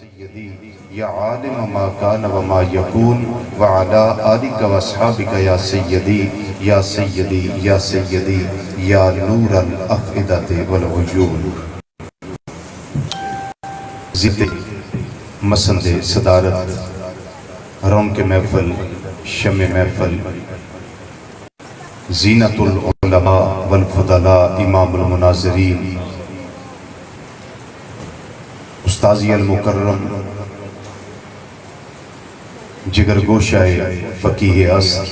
سیدی یا عالم ما کان وما یکون وعلا آلک واصحابک یا سیدی یا سیدی یا سیدی یا نور الافئدۃ والعیون۔ ضد مسند صدارت، رونق محفل، شمع محفل، زینت العلماء والفضلاء، امام المناظرین، استاذی المکرم، جگر گوشہ فقیہ عصر،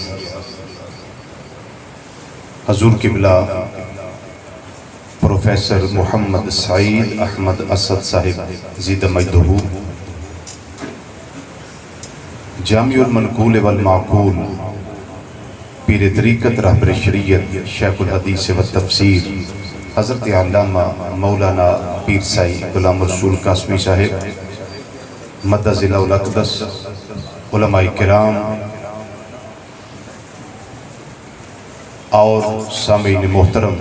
حضور قبلہ پروفیسر محمد سعید احمد اسد صاحب زید مجدہ، جامع المنقول والمعقول، پیر طریقت رہبر شریعت شیخ الحدیث والتفسیر حضرت علامہ مولانا پیر سائی غلام رسول قاسمی صاحب مدہ ضلع الاقدس، علماء کرام اور سامعین محترم،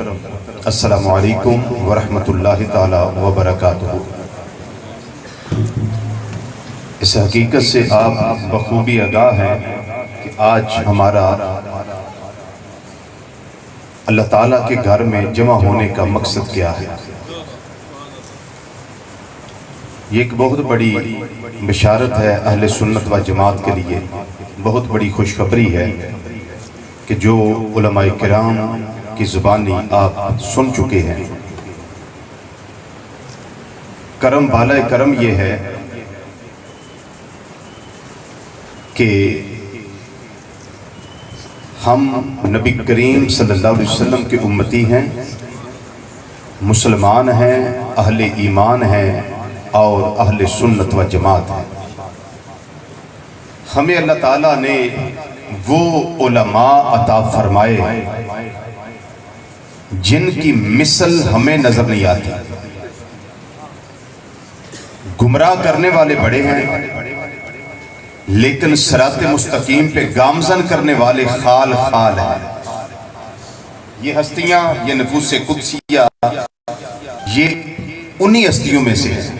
السلام علیکم ورحمۃ اللہ تعالی وبرکاتہ۔ اس حقیقت سے آپ بخوبی آگاہ ہیں کہ آج ہمارا اللہ تعالیٰ کے گھر میں جمع ہونے کا مقصد کیا ہے۔ یہ ایک بہت بڑی بشارت ہے اہل سنت و جماعت کے لیے، بہت بڑی خوشخبری ہے کہ جو علماء کرام کی زبانی آپ سن چکے ہیں۔ کرم بالائے کرم یہ ہے کہ ہم نبی کریم صلی اللہ علیہ وسلم کے امتی ہیں، مسلمان ہیں، اہل ایمان ہیں اور اہل سنت و جماعت ہیں۔ ہمیں اللہ تعالیٰ نے وہ علماء عطا فرمائے جن کی مثل ہمیں نظر نہیں آتی۔ گمراہ کرنے والے بڑے ہیں لیکن صراط مستقیم پہ گامزن کرنے والے خال خال ہیں۔ یہ ہستیاں، یہ نفوس قدسیہ، یہ انہی ہستیوں میں سے ہیں۔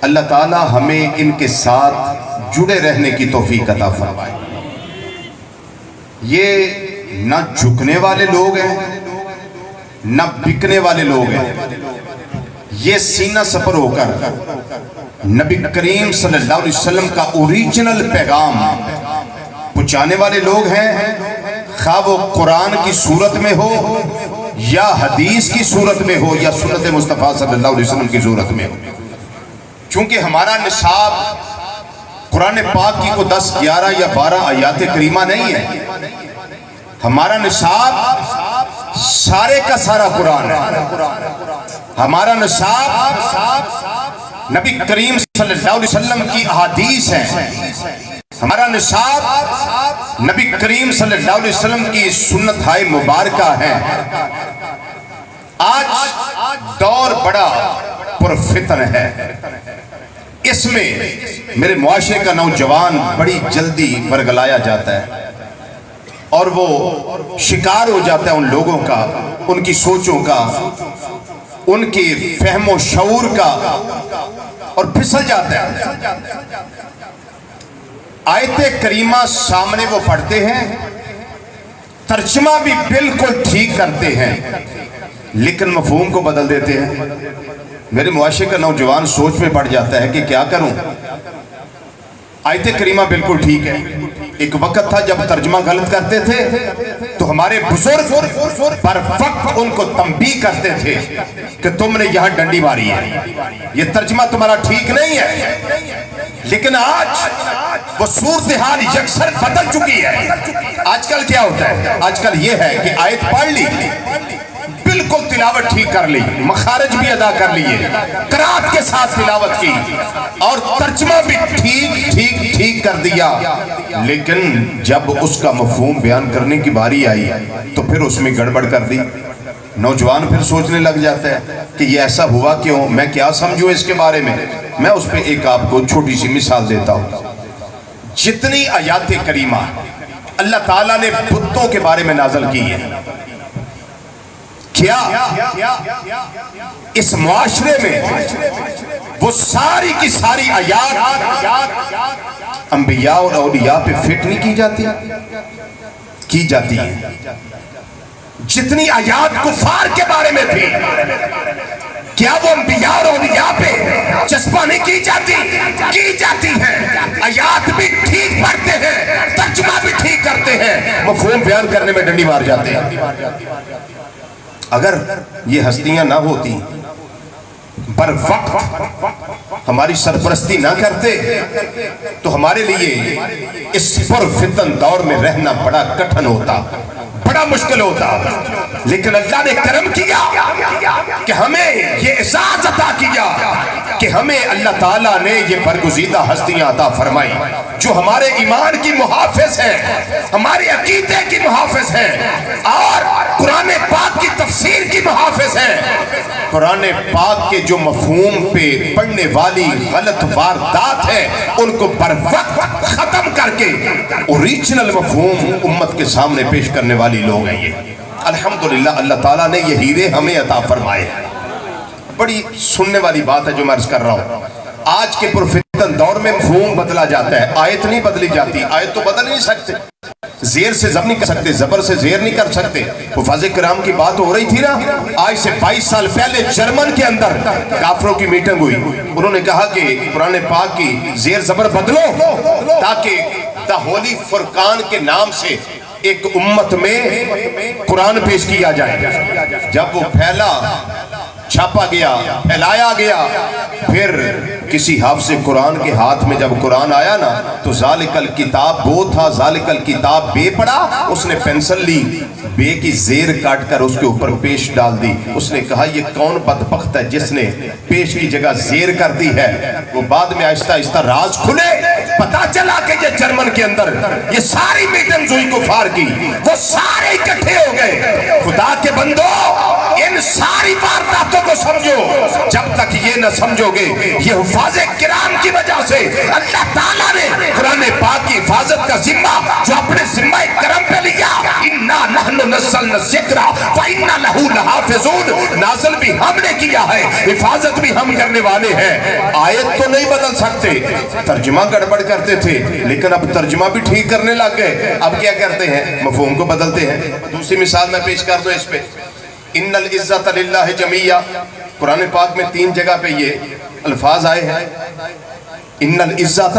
اللہ تعالی ہمیں ان کے ساتھ جڑے رہنے کی توفیق عطا فرمائے۔ یہ نہ جھکنے والے لوگ ہیں نہ بکنے والے لوگ ہیں، یہ سینہ سپر ہو کر نبی کریم صلی اللہ علیہ وسلم کا اوریجنل پیغام پہنچانے والے لوگ ہیں، خواہ وہ قرآن کی صورت میں ہو یا حدیث کی صورت میں ہو یا سنت مصطفیٰ صلی اللہ علیہ وسلم کی صورت میں ہو۔ چونکہ ہمارا نصاب قرآن پاک کی کو 10 11 یا 12 آیات کریمہ نہیں ہے، ہمارا نصاب سارے کا سارا قرآن ہے۔ ہمارا نصاب نبی کریم صلی اللہ علیہ وسلم کی احادیث ہیں، ہمارا نصاب نبی کریم صلی اللہ علیہ وسلم کی سنت ہائے مبارکہ ہیں۔ آج دور بڑا پرفتن ہے، اس میں میرے معاشرے کا نوجوان بڑی جلدی برگلایا جاتا ہے اور وہ شکار ہو جاتا ہے ان لوگوں کا، ان کی سوچوں کا، ان کی فہم و شعور کا، اور پھسل جاتا ہے۔ آیت کریمہ سامنے وہ پڑھتے ہیں، ترجمہ بھی بالکل ٹھیک کرتے ہیں لیکن مفہوم کو بدل دیتے ہیں۔ میرے معاشرے کا نوجوان سوچ میں پڑ جاتا ہے کہ کیا کروں، آیت کریمہ بالکل ٹھیک ہے۔ ایک وقت تھا جب ترجمہ غلط کرتے تھے تو ہمارے بزرگ پر وقت ان کو تنبیہ کرتے تھے کہ تم نے یہاں ڈنڈی ماری ہے، یہ ترجمہ تمہارا ٹھیک نہیں ہے۔ لیکن آج وہ صورتحال یکسر بدل چکی ہے۔ آج کل کیا ہوتا ہے؟ آج کل یہ ہے کہ آیت پڑھ لی، بالکل تلاوت ٹھیک کر لی، مخارج بھی ادا کر لیے، قرات کے ساتھ تلاوت کی اور ترجمہ بھی ٹھیک کر دیا، لیکن جب اس کا مفہوم بیان کرنے کی باری آئی تو پھر اس میں گڑبڑ کر دی۔ نوجوان پھر سوچنے لگ جاتا ہے کہ یہ ایسا ہوا کیوں، میں کیا سمجھوں اس کے بارے میں۔ میں اس پہ ایک آپ کو چھوٹی سی مثال دیتا ہوں۔ جتنی آیات کریمہ اللہ تعالیٰ نے بتوں کے بارے میں نازل کی ہے، کیا اس معاشرے میں وہ ساری کی ساری آیات انبیاء اور اولیاء پہ فٹ نہیں کی جاتی ہیں؟ جتنی آیات کفار کے بارے میں تھی کیا وہ انبیاء اور اولیاء پہ چسپاں نہیں کی جاتی ہیں؟ آیات بھی ٹھیک پڑھتے ہیں، ترجمہ بھی ٹھیک کرتے ہیں، مفہوم بیان کرنے میں ڈنڈی مار جاتے ہیں۔ اگر یہ ہستیاں نہ ہوتی، بر وقت ہماری سرپرستی نہ کرتے، تو ہمارے لیے اس پر فتن دور میں رہنا بڑا کٹھن ہوتا، بڑا مشکل ہوتا۔ لیکن اللہ نے کرم کیا کہ ہمیں یہ اعزاز عطا کیا کہ ہمیں اللہ تعالیٰ نے یہ برگزیدہ ہستیاں عطا فرمائی جو ہمارے ایمان کی محافظ ہیں، ہمارے عقیدے کی محافظ ہیں، اور قرآن پاک کی تفسیر کی محافظ ہیں۔ قرآن پاک کے جو مفہوم پہ پڑھنے والی غلط واردات ہیں ان کو بر وقت ختم کر کے اوریجنل مفہوم امت کے سامنے پیش کرنے والی لوگ ہیں یہ۔ الحمدللہ اللہ تعالیٰ نے یہ ہیرے ہمیں عطا فرمائے۔ بڑی سننے والی بات ہے جو میں عرض کر رہا ہوں۔ آج کے پرفتن دور میں مفہوم بدلا جاتا ہے، آیت نہیں بدلی جاتی۔ آیت تو بدل نہیں سکتے، زیر سے زبر نہیں کر سکتے، زبر سے زیر نہیں کر سکتے۔ حفاظ کرام کی بات ہو رہی تھی نا، آج سے 22 سال پہلے جرمن کے اندر کافروں کی میٹنگ ہوئی، انہوں نے کہا کہ قرآن پاک کی زیر زبر بدلو تاکہ دا ہولی فرقان کے نام سے ایک امت میں قرآن پیش کیا جائے۔ جب وہ چھاپا گیا، پھیلایا گیا، پھر کسی حافظ قرآن کے ہاتھ میں جب قرآن آیا نا تو ذالک الکتاب وہ تھا، ذالک الکتاب بے پڑھا، اس نے پینسل لی، بے کی زیر کاٹ کر اس کے اوپر پیش ڈال دی۔ اس نے کہا یہ کون بدبخت ہے جس نے پیش کی جگہ زیر کر دی ہے۔ وہ بعد میں آہستہ آہستہ راز کھلے، پتا چلا کہ یہ جرمن کے اندر یہ ساری میٹنگز ہوئی کفار کی، وہ سارے اکٹھے ہو گئے۔ خدا کے بندو ان ساری وارداتوں کو سمجھو، جب تک یہ نہ سمجھو گے یہ حفاظ کرام کی وجہ سے اللہ تعالیٰ نے قرآن پاک کی حفاظت کا ذمہ جو اپنے ذمہ کرم پہ لیا، اِنَّا نَحْنُ نَزَّلْنَا الذِّکْرَ وَإِنَّا لَهُ لَحَافِظُونَ، نازل بھی ہم نے کیا ہے، حفاظت بھی ہم کرنے والے ہیں۔ آیت تو نہیں بدل سکتے، ترجمہ گڑبڑ کرتے تھے لیکن اب ترجمہ بھی ٹھیک کرنے لگ گئے، اب کیا کرتے ہیں؟ مفہوم کو بدلتے ہیں۔ دوسری مثال میں پیش کر دوں اس پہ، ان العزت للہ جمیعہ، قرآن پاک میں 3 جگہ پہ یہ الفاظ آئے ہیں، ان العزت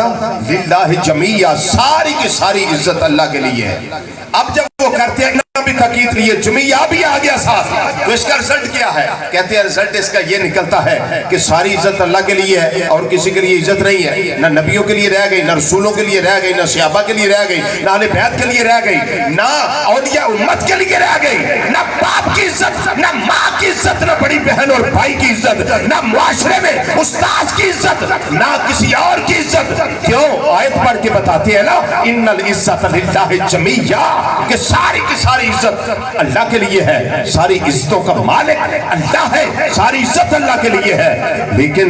للہ جمیعہ، ساری کی ساری عزت اللہ کے لیے ہے۔ اب جب وہ کرتے ہیں بھی تاکید لیے جمیعہ بھی آ گیا ساتھ، تو اس کا رزلٹ کیا ہے؟ کہتے ہیں رزلٹ اس کا یہ نکلتا ہے کہ ساری عزت اللہ کے لیے ہے اور کسی کے لیے عزت نہیں ہے، نہ نبیوں کے لیے رہ گئی، نہ رسولوں کے لیے رہ گئی، نہ صحابہ کے لیے رہ گئی، نہ اہل بیت کے لیے رہ گئی، نہ اولیاء امت کے لیے رہ گئی، نہ باپ کی عزت، نہ ماں کی عزت، نہ بڑی بہن اور بھائی کی عزت، نہ معاشرے میں استاد کی عزت، نہ کسی اور کی عزت۔ کیوں؟ آیت پڑھ کے بتاتے ہیں نا، ان العزت للہ جمیعہ، کہ ساری کی ساری عزت اللہ کے لیے ہے، ساری عزتوں کا مالک اللہ ہے، ساری عزت اللہ کے لیے ہے۔ لیکن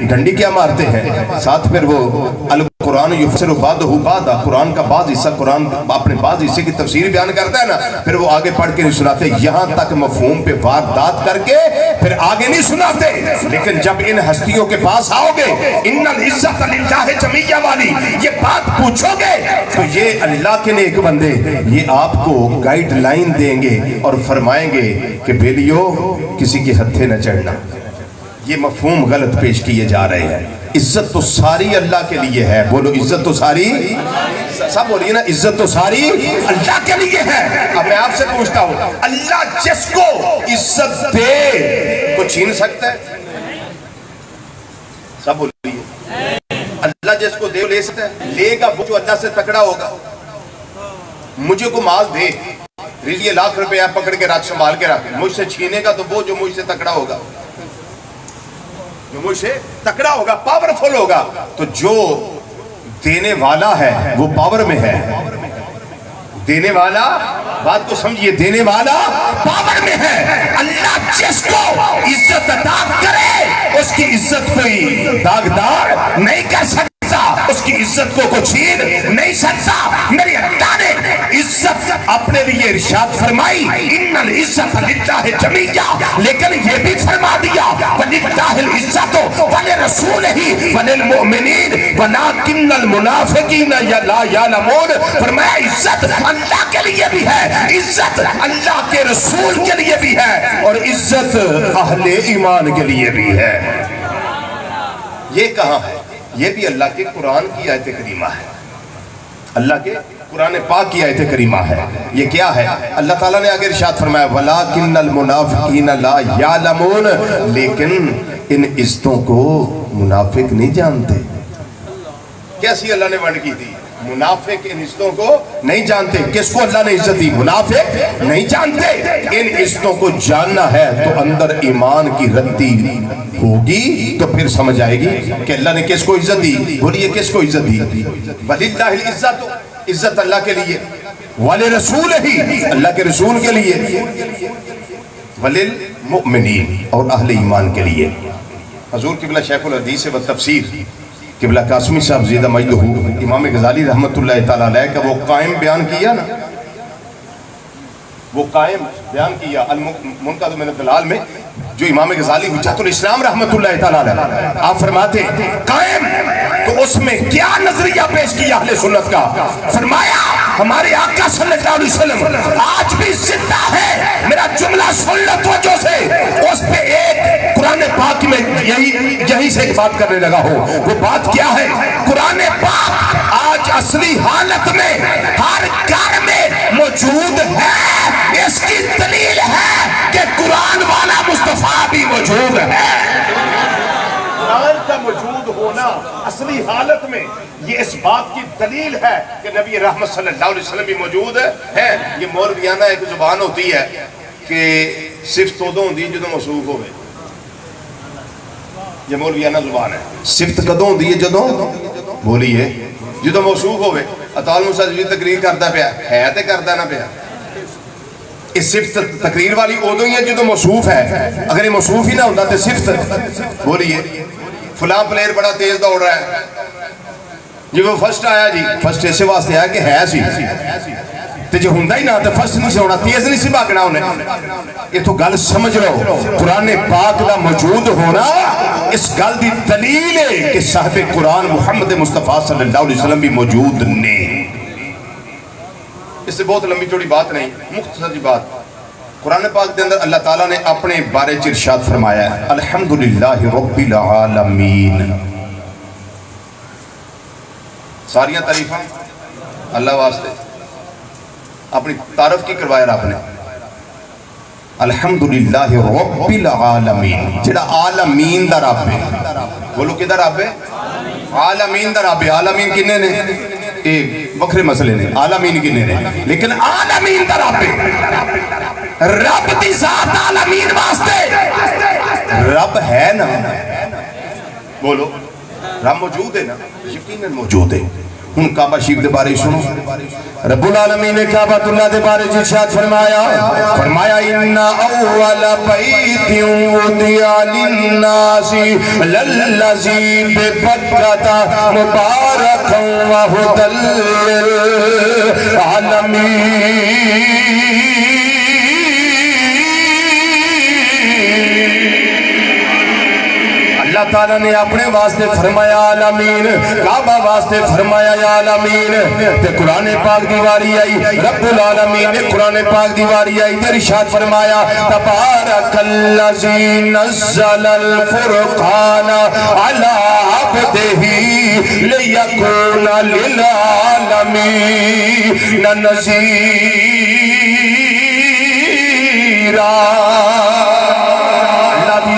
ڈنڈی کیا مارتے ہیں؟ ساتھ پھر وہ القرآن یفسر بعضہ بعضا، قرآن کا بعض حصہ قرآن اپنے بعض حصے کی تفسیر بیان کرتا ہے نا، پھر وہ آگے پڑھ کے نہیں سناتے، یہاں تک مفہوم پہ واردات کر کے پھر آگے نہیں سناتے۔ لیکن جب ان ہستیوں کے پاس آؤ گے، ان العزت للہ جمیعہ والی یہ بات پوچھو گے تو یہ اللہ کے نیک بندے یہ آپ کو گائیڈ لائن دیں گے اور فرمائیں گے کہ بیلیو کسی کے ہتھے نہ چڑھنا، یہ مفہوم غلط پیش کیے جا رہے ہیں۔ عزت تو ساری اللہ کے لیے ہے، بولو عزت تو ساری، سب بولیے نا، عزت تو ساری اللہ کے لیے ہے۔ اب میں آپ سے پوچھتا ہوں، اللہ جس کو عزت دے کو چھین سکتا ہے؟ سب بولیے، اللہ جس کو دے لے سکتا ہے؟ لے گا وہ جو اللہ سے تکڑا ہوگا۔ مجھے کو مال دے، یہ ₹1,00,000 پکڑ کے رکھ، سنبھال کے رکھ، مجھ سے چھینے گا تو وہ جو مجھ سے تکڑا ہوگا، جو مجھ سے تکڑا ہوگا، پاورفل ہوگا، تو جو دینے والا ہے وہ پاور میں ہے۔ دینے والا، بات کو سمجھیے، دینے والا پاور میں ہے۔ اللہ جس کو عزت عطا کرے اس کی عزت کوئی داغدار نہیں کر سکتا، اس کی عزت کو چھین نہیں سکتا۔ میری اللہ نے عزت اپنے اپنے لیے ارشاد فرمائی ان العزت للہ جمیعا، لیکن یہ بھی فرما دیا وللہ العزت ولرسولہ وللمؤمنین ولکن المنافقین لا یعلمون۔ فرمایا عزت اللہ کے لیے بھی ہے، عزت اللہ کے رسول کے لیے بھی ہے، اور عزت اہل ایمان کے لیے بھی ہے۔ یہ کہاں ہے؟ یہ بھی اللہ کے قرآن کی آیت کریمہ ہے، اللہ کے قرآن پاک کی آیت کریمہ ہے۔ یہ کیا ہے؟ اللہ تعالیٰ نے آگے ارشاد فرمایا وَلَٰكِنَّ الْمُنَافِقِينَ لَا يَعْلَمُونَ، لیکن ان عزتوں کو منافق نہیں جانتے۔ کیسی اللہ نے ورڈ کی تھی؟ منافق ان عزتوں کو نہیں جانتے۔ کس کو اللہ نے عزت دی؟ منافق نہیں جانتے۔ ان عزتوں کو جاننا ہے تو اندر ایمان کی رتی ہوگی تو پھر سمجھ آئے گی کہ اللہ نے کس کو عزت دی۔ بولیے کس کو عزت دی؟ وَلِلَّهِ الْعِزَّةُ، عزت اللہ کے لیے، وَلِرَسُولِهِ، اللہ کے رسول کے لیے، وَلِلْمُؤْمِنِينَ، اور اہل ایمان کے لیے۔ حضور قبلہ شیخ الحدیث و تفسیر قبلہ قاسمی صاحب زیدہ مجدہ، امام غزالی رحمت اللہ تعالیٰ علیہ کا وہ قائم بیان کیا نا، وہ قائم بیان کیا المنقذ من الضلال میں، جو امام غزالی حجت الاسلام رحمت اللہ تعالیٰ علیہ، آپ فرماتے قائم، تو اس میں کیا نظریہ پیش کیا اہل سنت کا؟ فرمایا ہمارے آقا صلی اللہ علیہ وسلم آج بھی زندہ ہے۔ میرا جملہ سن لو توجہ سے، اس پہ ایک قرآن پاک میں یہی سے ایک بات کرنے لگا ہو۔ وہ بات کیا ہے؟ قرآن پاک آج اصلی حالت میں ہر گھر میں موجود ہے۔ اس کی دلیل ہے کہ قرآن والا مصطفیٰ بھی موجود ہے۔ قرآن کا موجود ہونا اصلی حالت میں یہ اس بات کی دلیل ہے کہ نبی رحمت صلی اللہ علیہ وسلم بھی موجود ہے۔ یہ مولویانہ ایک زبان ہوتی ہے کہ صفت ادو ہوندی جدو موصوف ہوئے، یہ مولویانہ زبان ہے۔ صفت کدو ہوندی ہے جدو، بولیے جدو موصوف ہوئے۔ اطال موسیٰ جی تقریر کرتا پیا ہے تے کرتا نہ پیا، اس صفت تقریر والی ادو ہی ہے جدو موصوف ہے، اگر یہ موصوف ہی نہ ہوتا تو صفت، بولیے فلاں پلیئر بڑا تیز دوڑ رہا ہے جی، وہ فرسٹ آیا جی، فرسٹ اسے واسطے آیا کہ ہے سی، تے جو ہوندا ہی نہ تے فرسٹ نہیں سے ہونا، تیز نہیں سی بھاگنا انہیں۔ یہ تو گل سمجھ لو، قرآن پاک دا موجود ہونا اس گل دی دلیل ہے کہ صاحب قرآن محمد مصطفیٰ صلی اللہ علیہ وسلم بھی موجود نے۔ اس سے بہت لمبی چوڑی بات نہیں، مختصر جی بات۔ قرآن پاک کے اندر اللہ تعالیٰ نے اپنے بارے ارشاد فرمایا ہے الحمدللہ رب العالمین۔ ساریاں تعریفاں اللہ واسطے، اپنی تعارف کی کروایا رب نے الحمدللہ رب العالمین، جڑا عالمین دا رب ہے۔ بولو کدھر رب ہے؟ عالمین دا رب ہے۔ عالمین کنے نے؟ ایک بکھرے مسئلے نے، عالمین کنے نے، لیکن عالمین دا رب ہے۔ رب دی ذات عالمین واسطے، رب ہے نا، بولو رب موجود ہے نا، یقیناً موجود ہے۔ ہن کعبہ شریف دے بارے سنو، رب العالمین نے کعبہ اللہ دے بارے ارشاد فرمایا ان اول بیت وضع للناس للذی ببکۃ مبارکا وہدی للعالمین۔ اللہ تعالیٰ نے اپنے واسطے فرمایا عالمین، کعبہ واسطے فرمایا عالمین، تے قرآن پاک دیواری آئی، رب العالمین نے قرآن پاک دیواری آئی، تے ارشاد فرمایا تبارک الذی نزل الفرقان علی عبدہ لیکون للعالمین نذیرا۔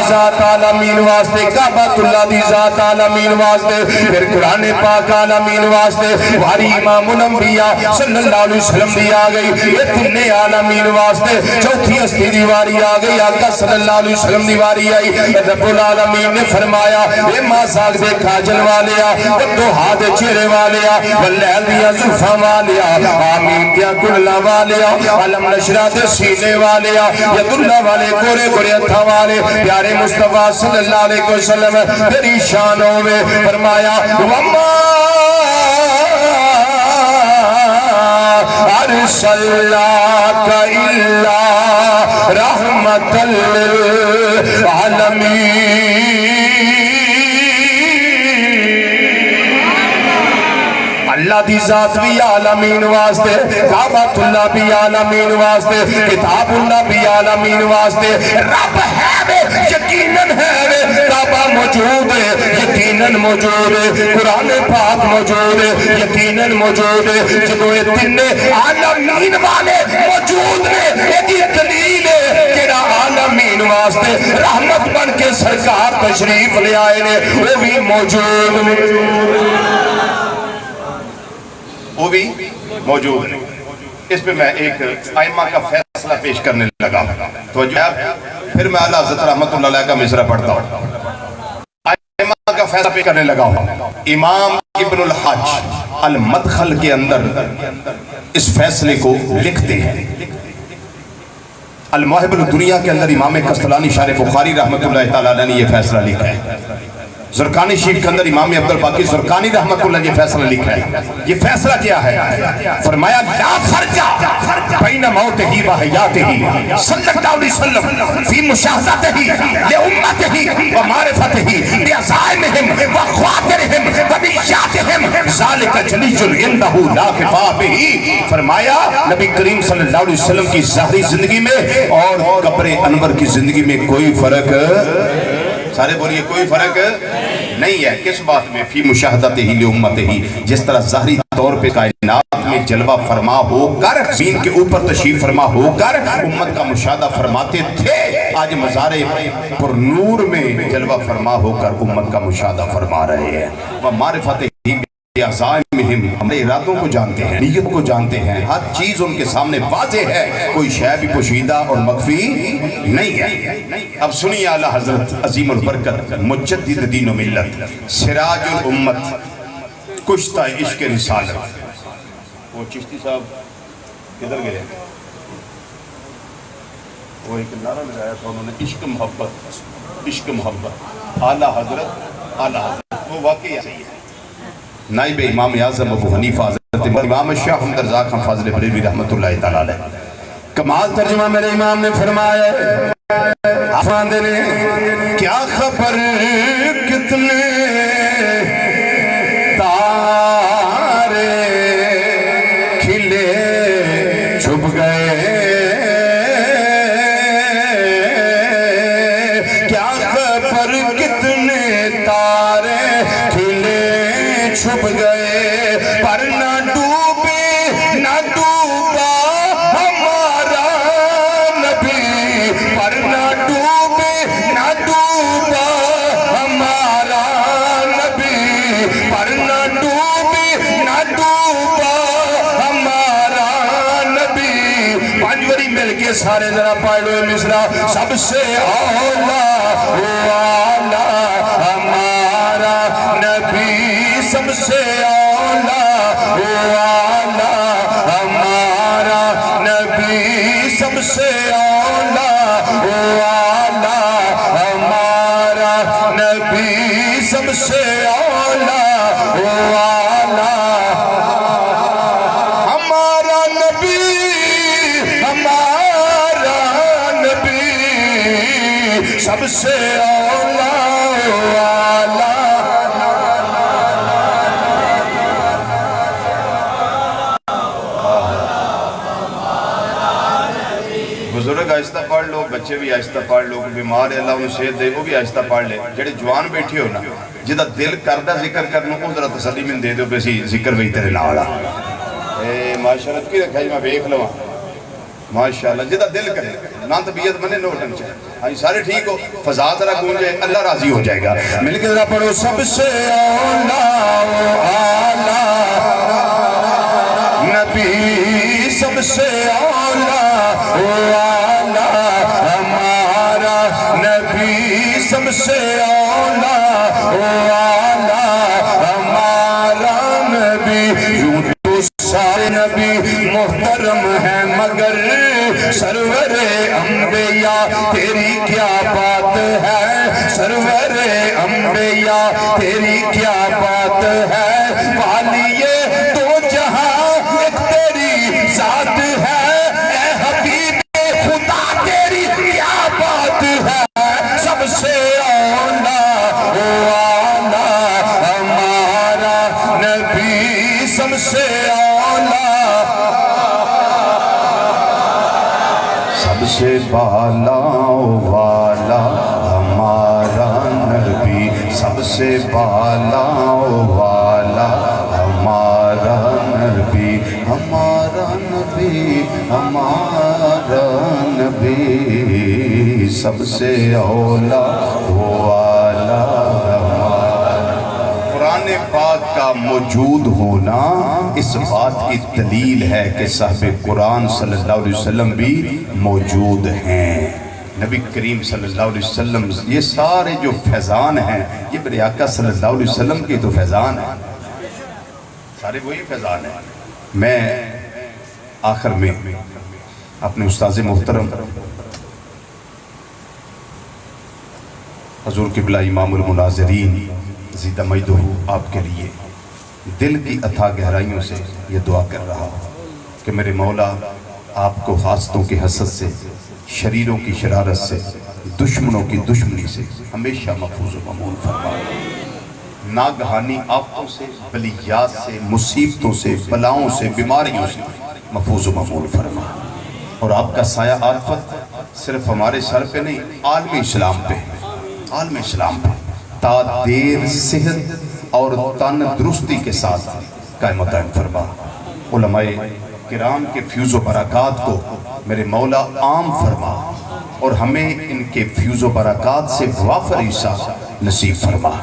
ذات عالمین واسطے، کعبہ اللہ دی ذات عالمین واسطے، پھر قرآن پاک عالمین واسطے، واری امام الانبیاء صلی اللہ علیہ وسلم دی آگئی، یہ تنے عالمین واسطے، چوتھی ہستی دی واری آگئی، آقا صلی اللہ علیہ وسلم دی واری آئی۔ رب العالمین نے فرمایا اے ماں ساگ دے کاجل والیا، دوہا دے چہرے والیا، واللیل دیا زلفاں والیا، آمین دیا کلہ والیا، علم نشرہ دے سینے والیا، ید اللہ والے گورے گورے اتھا والے، پیارے مصطفیٰ صلی اللہ علیہ وسلم تیری شانوں میں فرمایا وَمَا أرسلناك إلا رحمة للعالمين اللہ دی ذات بھی عالمین واسطے کعبۃ اللہ بھی عالمین واسطے کتاب اللہ بھی عالمین واسطے رب ہے وے یقیناً ہے وے کعبہ موجود ہے یقیناً موجود ہے قرآن پاک موجود ہے یقیناً موجود ہے جدوں یہ تین عالمین والے موجود ہیں یہ دلیل ہے کہ عالمین واسطے رحمت بن کے سرکار تشریف لے آئے نے وہ بھی موجود ہے وہ بھی موجود ہے اس پہ میں ایک ائمہ کا فیصلہ پیش کرنے لگا تو پھر میں اعلیٰ حضرت رحمت اللہ علیہ کا مصرع پڑھتا ہوں ائمہ کا فیصلہ پیش کرنے لگا ہوں امام ابن الحاج المدخل کے اندر اس فیصلے کو لکھتے ہیں المواہب الدنیا کے اندر امام قسطلانی شارح بخاری رحمت اللہ تعالیٰ نے یہ فیصلہ لکھا ہے زرقانی شریف کے اندر امام عبدالباقی زرقانی رحمت اللہ یہ فیصلہ لکھا ہے یہ فیصلہ کیا ہے فرمایا لا فرجا بین موتہی و حیاتہی صلی اللہ علیہ وسلم فی مشاہدتہی لأمتہی و معرفتہی بعزائمہم و خواطرہم و بیشاتہم ذالک جلیج اندہ لا کفا بہی فرمایا نبی کریم صلی اللہ علیہ وسلم کی ظاہری زندگی میں اور قبر انور کی زندگی میں کوئی فرق سارے بولیے کوئی فرق نہیں ہے کس بات میں فی مشاہدتہی لأمتہی جس طرح ظاہری طور پہ کائنات میں جلوہ فرما ہو کر زمین کے اوپر تشریف فرما ہو کر امت کا مشاہدہ فرماتے تھے آج مزار پر نور میں جلوہ فرما ہو کر امت کا مشاہدہ فرما رہے ہیں وہ معرفتہی عزائمہم ہمارے ارادوں کو جانتے ہیں نیت کو جانتے ہیں ہر چیز ان کے سامنے واضح ہے کوئی شے بھی پوشیدہ اور مخفی نہیں ہے اب سنیے اعلیٰ حضرت عظیم البرکت مجدد دین و ملت سراج الامت کشتہ عشق رسالت وہ چشتی صاحب کدھر گئے وہ ایک نعرہ لگایا تھا انہوں نے عشق محبت اعلیٰ حضرت وہ واقعی صحیح ہے نائب امام اعظم ابو حنیفہ حضرت امام شاہ حمد رضا خان فاضل بریلوی رحمت اللہ تعالیٰ علیہ کمال ترجمہ میرے امام نے فرمایا آفاندے نے کیا خبر کتنے تارے کھلے چھپ گئے کیا خبر کتنے تارے کھلے چھپ گئے پر نہ ڈوبے نہ ڈوبا ہمارا نبی پر نہ ڈوبے نہ ڈوبا ہمارا نبی پر نہ ڈوبے نہ ڈوبا ہمارا نبی پانچ بری مل کے سارے ذرا پڑھ لو مصرع سب سے اولا ہمارا نبی سب سے اولا ہمارا نبی سب سے اولا ہمارا نبی سب سے اولا ہمارا نبی سب سے اولا بزرگ آہستہ پڑھ لو بچے بھی آہستہ پڑھ لو بیمار ہے اللہ انہیں صحت دے وہ بھی آہستہ پڑھ لے جڑے جوان بیٹھے ہو نا جدہ دل کردہ ذکر کرنو اس طرح تسلی من دے دو پیسی ذکر وہی تیرے نالا ماشاءاللہ کی رکھا جی میں بیک لوا ماشاءاللہ جدہ دل کرے نان طبیعت منے نوٹن چاہے آئی سارے ٹھیک ہو فضا ذرا گونجے اللہ راضی ہو جائے گا مل کے ذرا پڑھو سب سے اولا نبی سب سے اولا ہمارا نبی سب سے اولا ہمارا نبی یوں تو سارے نبی محترم ہیں مگر سرور انبیاء تیری کیا بات ہے سرور انبیاء تیری کیا بات ہے والیے تو جہاں ایک تیری ذات سے اولا سب سے بالا والا ہمارا نبی، سب سے بالا والا ہمارا نبی، ہمارا نبی، ہمارا نبی، سب سے اولا والا ہمارا۔ قرآن پاک کا موجود ہونا اس بات کی دلیل ہے کہ صاحب قرآن صلی اللہ علیہ وسلم بھی موجود ہیں۔ نبی کریم صلی اللہ علیہ وسلم، یہ سارے جو فیضان ہیں یہ میرے آقا صلی اللہ علیہ وسلم کی تو فیضان ہیں، سارے وہی فیضان ہیں۔ میں آخر میں اپنے استاذ محترم حضور قبلہ امام المناظرین زیدہ مجدہ آپ کے لیے دل کی اتھا گہرائیوں سے یہ دعا کر رہا ہوں کہ میرے مولا آپ کو حاسدوں کی حسد سے، شریروں کی شرارت سے، دشمنوں کی دشمنی سے ہمیشہ محفوظ و مامون فرمائے، ناگہانی آفتوں سے، بلیات سے، مصیبتوں سے، بلاؤں سے، بیماریوں سے محفوظ و مامون فرمائے، اور آپ کا سایہ عاطفت صرف ہمارے سر پہ نہیں، عالم اسلام پہ، عالم اسلام پہ تا دیر صحت اور تندرستی کے ساتھ قائم و دائم فرما۔ علماء کرام کے فیوز و برکات کو میرے مولا عام فرما، اور ہمیں ان کے فیوز و برکات سے وافر عیسیٰ نصیب فرما۔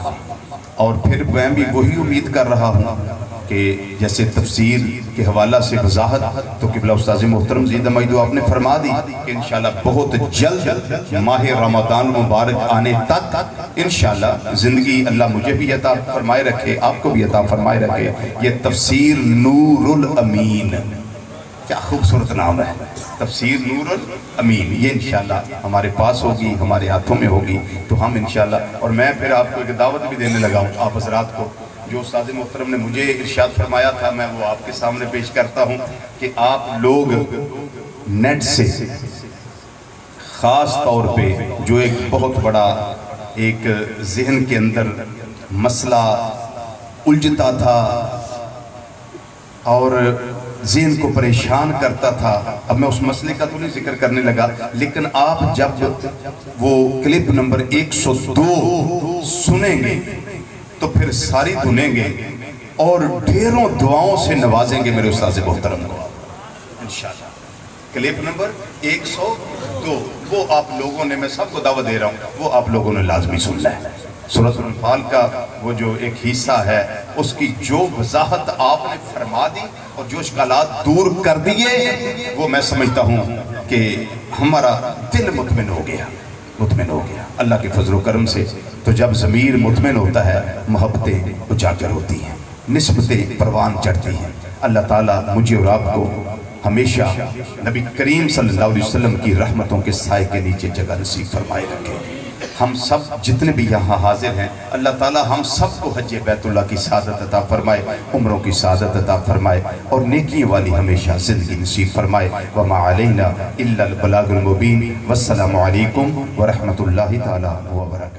اور پھر میں بھی وہی امید کر رہا ہوں کہ جیسے تفسیر کے حوالہ سے وضاحت تو قبلہ استاذ محترم زیدہ مجدہ آپ نے فرما دی کہ انشاءاللہ بہت جلد ماہ رمضان مبارک آنے تک انشاءاللہ زندگی اللہ مجھے بھی عطا فرمائے رکھے، آپ کو بھی عطا فرمائے رکھے، یہ تفسیر نور الامین، کیا خوبصورت نام ہے، تفسیر نور الامین، یہ انشاءاللہ ہمارے پاس ہوگی، ہمارے ہاتھوں میں ہوگی، تو ہم انشاءاللہ، اور میں پھر آپ کو ایک دعوت بھی دینے لگا ہوں آپ حضرات کو، جو استاذ محترم نے مجھے ارشاد فرمایا تھا میں وہ آپ کے سامنے پیش کرتا ہوں کہ آپ لوگ نیٹ سے خاص طور پہ جو ایک بہت بڑا ایک ذہن کے اندر مسئلہ الجھتا تھا اور ذہن کو پریشان کرتا تھا، اب میں اس مسئلے کا تو نہیں ذکر کرنے لگا، لیکن آپ جب وہ کلپ نمبر 102 سنیں گے تو پھر ساری دھنیں گے اور ڈھیروں دعاؤں سے نوازیں گے میرے استاذ محترم کو انشاءاللہ۔ کلپ نمبر 102 وہ آپ لوگوں نے، میں سب کو دعوت دے رہا ہوں، وہ آپ لوگوں نے لازمی سننا ہے۔ سورۃ الانفال کا وہ جو ایک حصہ ہے اس کی جو وضاحت آپ نے فرما دی اور جو اشکالات دور کر دیے، وہ میں سمجھتا ہوں کہ ہمارا دل مطمئن ہو گیا، مطمئن ہو گیا اللہ کے فضل و کرم سے۔ تو جب ضمیر مطمئن ہوتا ہے محبتیں اجاگر ہوتی ہیں، نسبتیں پروان چڑھتی ہیں۔ اللہ تعالیٰ مجھے اور آپ کو ہمیشہ نبی کریم صلی اللہ علیہ وسلم کی رحمتوں کے سائے کے نیچے جگہ نصیب فرمائے رکھے۔ ہم سب جتنے بھی یہاں حاضر ہیں اللہ تعالیٰ ہم سب کو حج بیت اللہ کی سعادت عطا فرمائے، عمروں کی سعادت عطا فرمائے، اور نیکیوں والی ہمیشہ زندگی نصیب فرمائے۔ وما علینا الا البلاغ المبین۔ والسلام علیکم ورحمۃ اللہ تعالیٰ وبرکاتہ۔